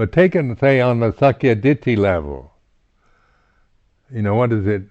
But taken, say, on the Sakyaditi level, what is it,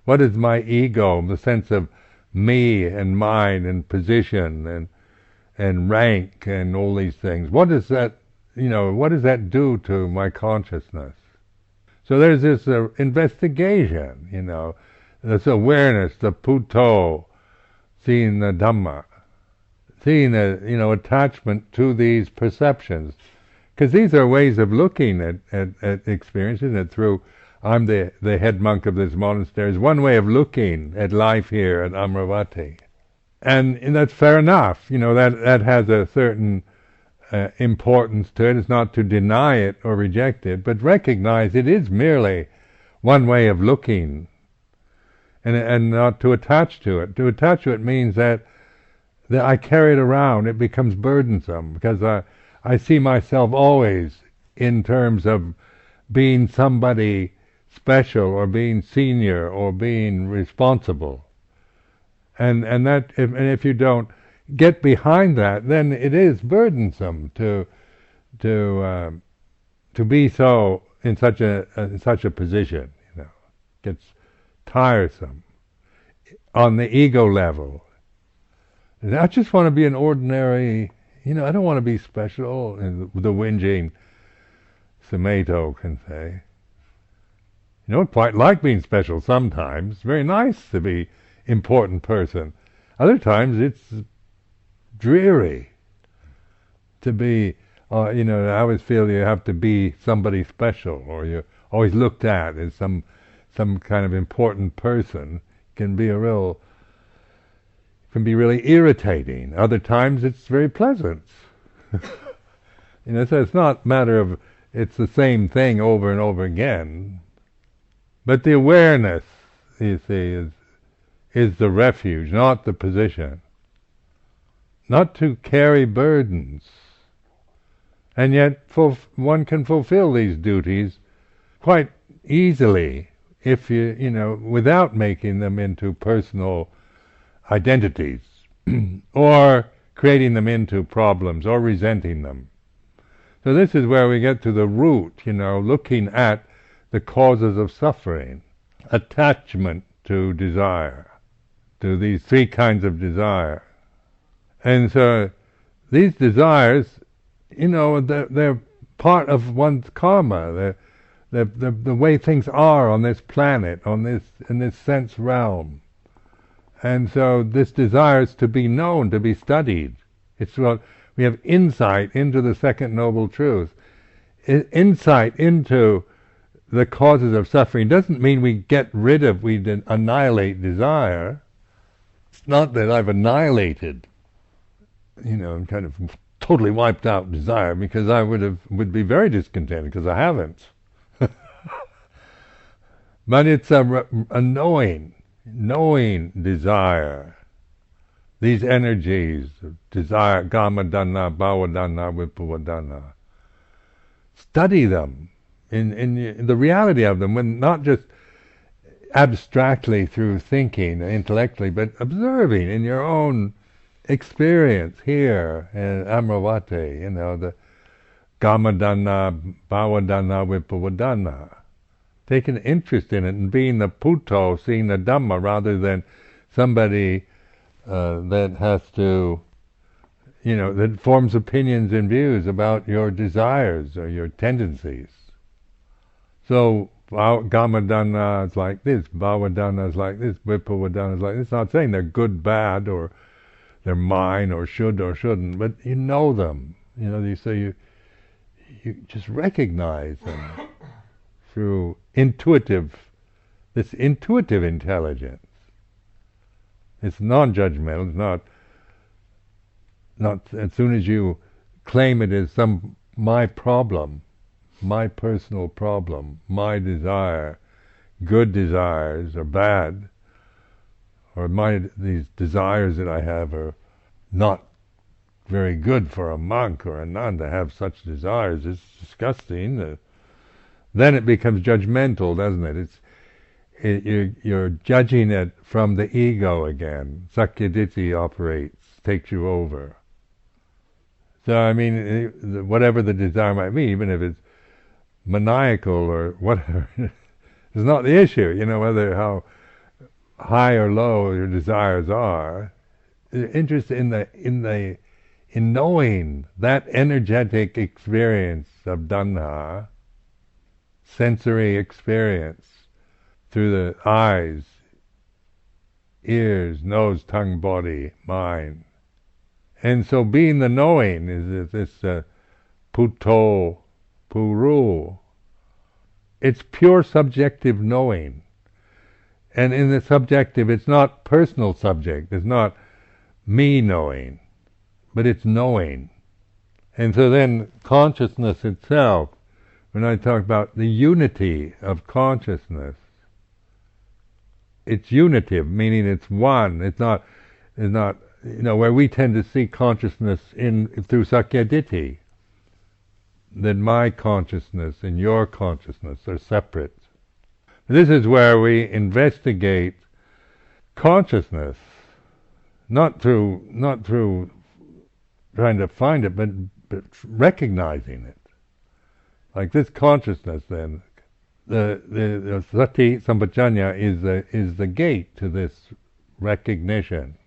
what is my ego, the sense of me and mine and position and rank and all these things? What does that, what does that do to my consciousness? So there's this investigation, this awareness, the Puto, seeing the Dhamma, seeing the, attachment to these perceptions. Because these are ways of looking at experience, isn't it? Through, I'm the head monk of this monastery, is one way of looking at life here at Amravati. And that's fair enough, that has a certain importance to it. It's not to deny it or reject it, but recognize it is merely one way of looking, and not to attach to it. To attach to it means that I carry it around, it becomes burdensome, because I see myself always in terms of being somebody special, or being senior, or being responsible. And if you don't get behind that, then it is burdensome to be so in such a position. Gets tiresome on the ego level. I just want to be an ordinary. I don't want to be special. The whinging Sumedho can say. I quite like being special sometimes. It's very nice to be important person. Other times it's dreary to be, I always feel you have to be somebody special, or you're always looked at as some kind of important person. Can be really irritating. Other times it's very pleasant. So it's not a matter of it's the same thing over and over again. But the awareness, you see, is the refuge, not the position. Not to carry burdens. And yet one can fulfill these duties quite easily if without making them into personal identities or creating them into problems or resenting them. So this is where we get to the root, looking at the causes of suffering, attachment to desire, to these three kinds of desire. And so these desires, they're part of one's karma. They're the way things are on this planet, in this sense realm. And so this desire is to be known, to be studied. It's what we have insight into the second noble truth. Insight into the causes of suffering doesn't mean we annihilate desire. It's not that I've annihilated, and kind of totally wiped out desire, because I would be very discontented, because I haven't. But it's a knowing desire. These energies of desire, kama-dana, bhava-dana, vibhava-dana. Study them in the reality of them, when not just abstractly through thinking intellectually, but observing in your own experience here in Amravati, the kama-dana, bhava-dana, vibhava-dana. Take an interest in it and being the Puto, seeing the Dhamma, rather than somebody that has to, that forms opinions and views about your desires or your tendencies. So, kama-dana is like this, bhava-dana is like this, vibhava-dana is like this. It's not saying they're good, bad, or they're mine, or should or shouldn't, but you know them. So you just recognize them through this intuitive intelligence. It's non-judgmental. It's not as soon as you claim it as my problem, my personal problem, my desire, good desires or bad, or these desires that I have are not very good for a monk or a nun to have such desires. It's disgusting. Then it becomes judgmental, doesn't it? You're judging it from the ego again. Sakyaditi operates, takes you over. So I mean, whatever the desire might be, even if it's maniacal or whatever, is not the issue. Whether how high or low your desires are. Interest in knowing that energetic experience of Dhamma, sensory experience through the eyes, ears, nose, tongue, body, mind. And so being the knowing is this Putto, Puru. It's pure subjective knowing. And in the subjective, it's not personal subject. It's not me knowing, but it's knowing. And so then consciousness itself, when I talk about the unity of consciousness, it's unitive, meaning it's one. It's not where we tend to see consciousness through Sakyaditi, that my consciousness and your consciousness are separate. This is where we investigate consciousness, not through trying to find it, but recognizing it. Like this consciousness, then, the sati sampajanya is the gate to this recognition,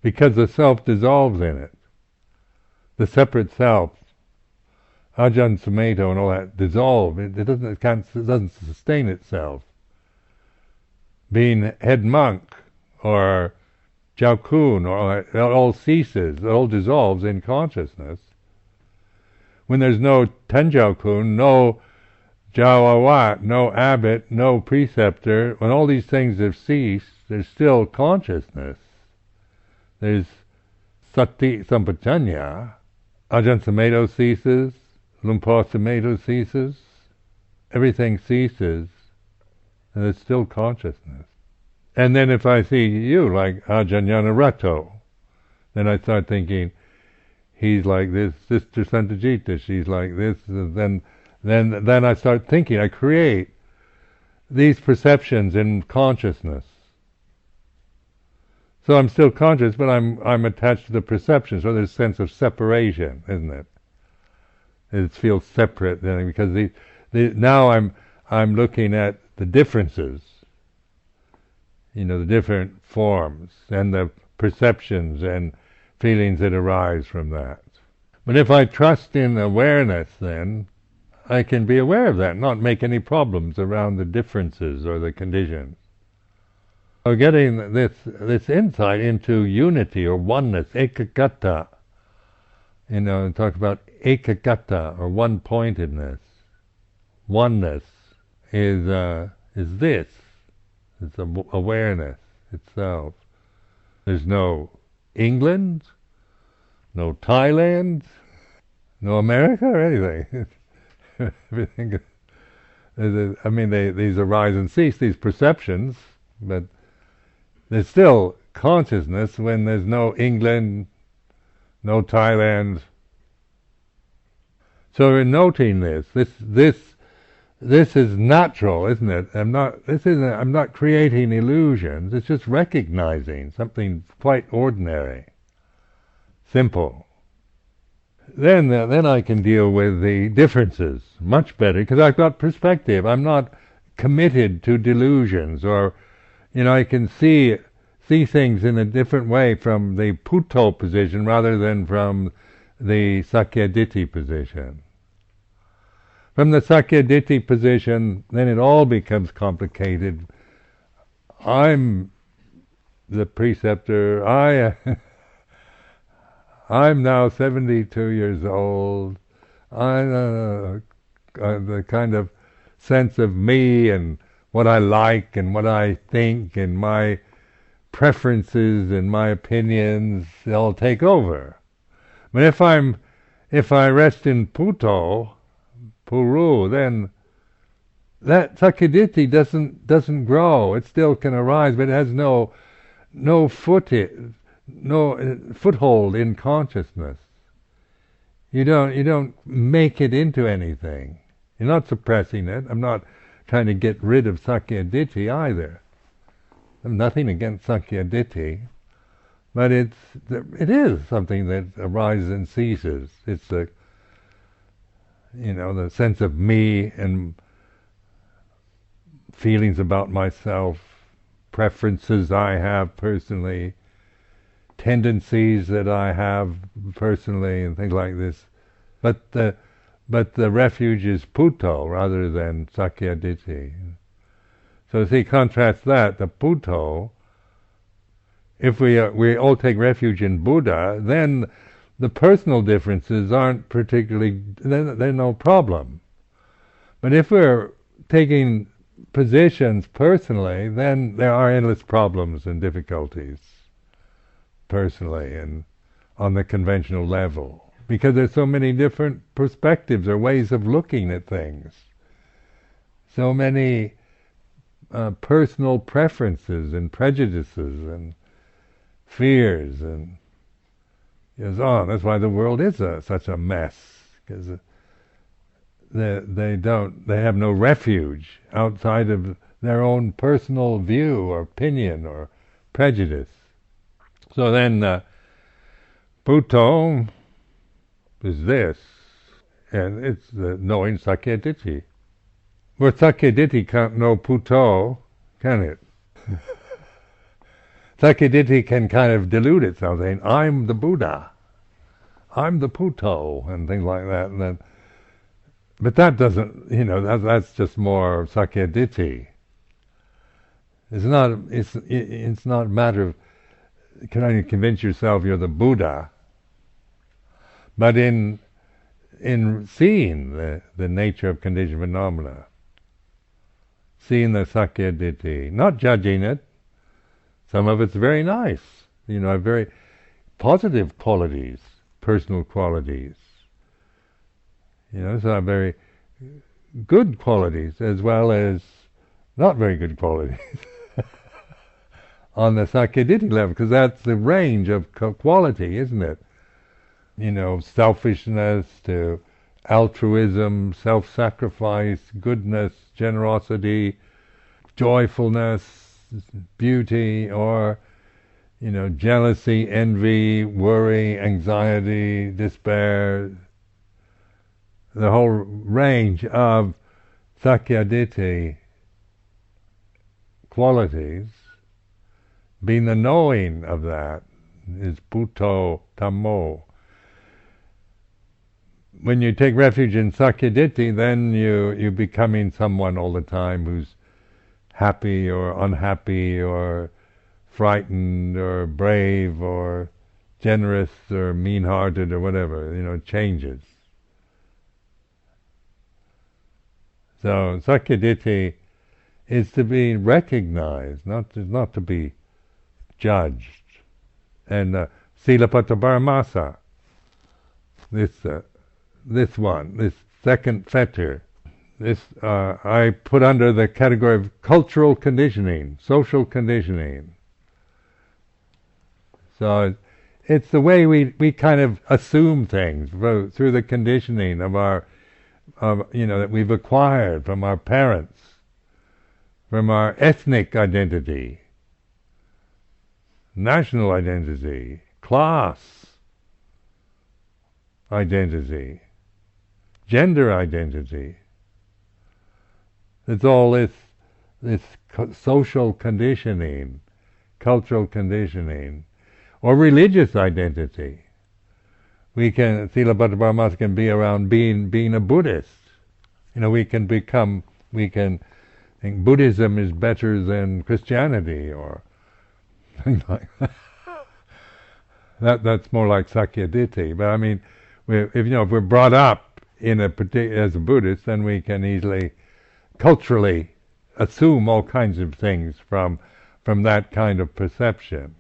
because the self dissolves in it. The separate self, Ajahn Sumedho and all that, dissolve. It doesn't sustain itself. Being head monk or Jiao-kun, or it all ceases, it all dissolves in consciousness. When there's no Tenjiao-kun, no Jiao-awat, no abbot, no preceptor, when all these things have ceased, there's still consciousness. There's sati sampajanya. Ajahn Sumedho ceases, Lumpur Sumedho ceases, everything ceases, and there's still consciousness. And then if I see you, like Ajahn Yanarato, then I start thinking, he's like this, Sister Santajita, she's like this, and then I start thinking, I create these perceptions in consciousness. So I'm still conscious, but I'm attached to the perception, so there's a sense of separation, isn't it? It feels separate, because now I'm looking at the differences, the different forms and the perceptions and feelings that arise from that. But if I trust in awareness, then I can be aware of that, not make any problems around the differences or the conditions. So getting this insight into unity or oneness, ekagata, talk about ekagata or one-pointedness. Oneness is this. It's awareness itself. There's no England, no Thailand, no America or anything. Everything. These arise and cease, these perceptions, but there's still consciousness when there's no England, no Thailand. So we're noting this is natural, isn't it? I'm not creating illusions. It's just recognizing something quite ordinary, simple. Then I can deal with the differences much better, because I've got perspective. I'm not committed to delusions, or I can see things in a different way from the Putto position rather than from the Sakyaditi position. From the Sakyaditi position, then it all becomes complicated. I'm the preceptor. I'm now 72 years old. The kind of sense of me and what I like and what I think and my preferences and my opinions, they'll take over. But if I rest in Putto, Puru, then that Sakyaditi doesn't grow. It still can arise, but it has no foothold in consciousness. You don't make it into anything. You're not suppressing it. I'm not trying to get rid of Sakyaditi either. I have nothing against Sakyaditi, But it is something that arises and ceases. It's the the sense of me and feelings about myself, preferences I have personally, tendencies that I have personally, and things like this. But the refuge is Puto rather than Sakyaditi. So see, contrast that, the Puto. If we all take refuge in Buddha, then the personal differences aren't particularly, they're no problem. But if we're taking positions personally, then there are endless problems and difficulties personally and on the conventional level, because there's so many different perspectives or ways of looking at things, so many personal preferences and prejudices and fears and so on. That's why the world is such a mess, because they have no refuge outside of their own personal view or opinion or prejudice. So then Puto is this, and it's the knowing Sakyaditi. Well, Sakyaditi can't know Puto, can it? Sakyaditi can kind of delude itself, saying, I'm the Buddha, I'm the Puto, and things like that. And then, but that doesn't, that's just more Sakyaditi. It's not a matter of trying to convince yourself you're the Buddha, but in seeing the nature of conditioned phenomena, seeing the Sakyaditi, not judging it. Some of it's very nice, very positive qualities, personal qualities. Some very good qualities as well as not very good qualities on the Sakyaditi level, because that's the range of quality, isn't it? Selfishness to altruism, self-sacrifice, goodness, generosity, joyfulness, beauty, or jealousy, envy, worry, anxiety, despair, the whole range of Sakyaditi qualities, being the knowing of that is Puto Tammo. When you take refuge in Sakyaditi, then you're becoming someone all the time who's happy or unhappy or frightened or brave or generous or mean-hearted or whatever, it changes. So Sakyaditi is to be recognized, not to be judged. And Silapata Paramasa, this one, this second fetter, this I put under the category of cultural conditioning, social conditioning. So it's the way we kind of assume things through the conditioning of that we've acquired from our parents, from our ethnic identity, national identity, class identity, gender identity. It's all this social conditioning, cultural conditioning, or religious identity. Silapata Paramasa can be around being a Buddhist. We can think Buddhism is better than Christianity, or things like that. That's more like Sakyaditi. But I mean, if we're brought up as a Buddhist, then we can easily culturally assume all kinds of things from that kind of perception.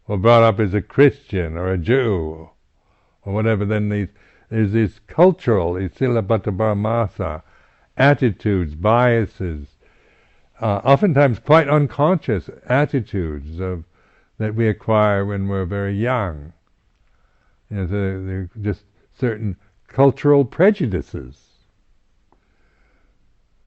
Or brought up as a Christian or a Jew or whatever, then there's this cultural, these Silapata Paramasa attitudes, biases, oftentimes quite unconscious attitudes that we acquire when we're very young. They're just certain cultural prejudices